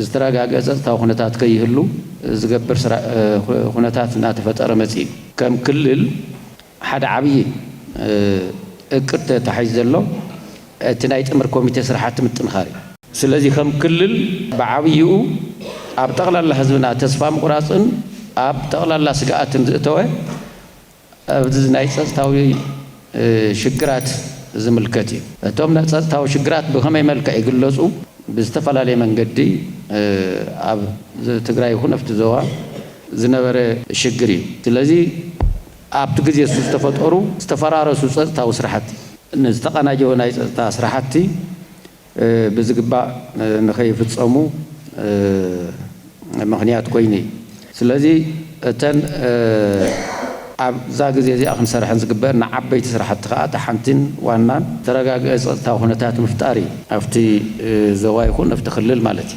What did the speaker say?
ዝተረጋገፀ ጸጥታዊ ኩነታት ከይህሉ ዝገብር ኩነታት እናተፈጠረ መጽኢ ከም ክልል ሓደ ዓብይ እቅድ ተሓይዝ ዘሎ እቲ ናይ ጥምር ኮሚቴ ስራሕቲ ምጥንኻር ስለዚ ከም ክልል ብዓብይኡ ኣብ ጠቕላላ ህዝብና ተስፋ ምቁራጽን ኣብ ጠቕላላ ስጋኣትን ዝእተወ ኣብዚ ናይ ጸጥታዊ ሽግራት ዝምልከት እዩ እቶም ናይ ጸጥታዊ ሽግራት ብኸመይ መልክዕ ይግለጹ ብዝተፈላለየ መንገዲ ኣብ ትግራይ ይኹን ኣብቲ ዞባ ዝነበረ ሽግር እዩ ስለዚ ኣብቲ ግዜ ዝተፈጠሩ ዝተፈራረሱ ጸጥታዊ ስራሕቲ ንዝተቐናጀወ ናይ ጸጥታ ስራሕቲ ብዝግባእ ንኸይፍጸሙ ምኽንያት ኮይኑ ስለዚ እተን ኣብዛ ግዜ እዚኣ ክንሰርሐን ዝግበአና ዓበይቲ ስራሕቲ ከዓ እቲ ሓንቲን ዋናን ተረጋግዐ ጸጥታዊ ኩነታት ምፍጣር እዩ ኣብቲ ዞባ ይኹን ኣብቲ ክልል ማለት እዩ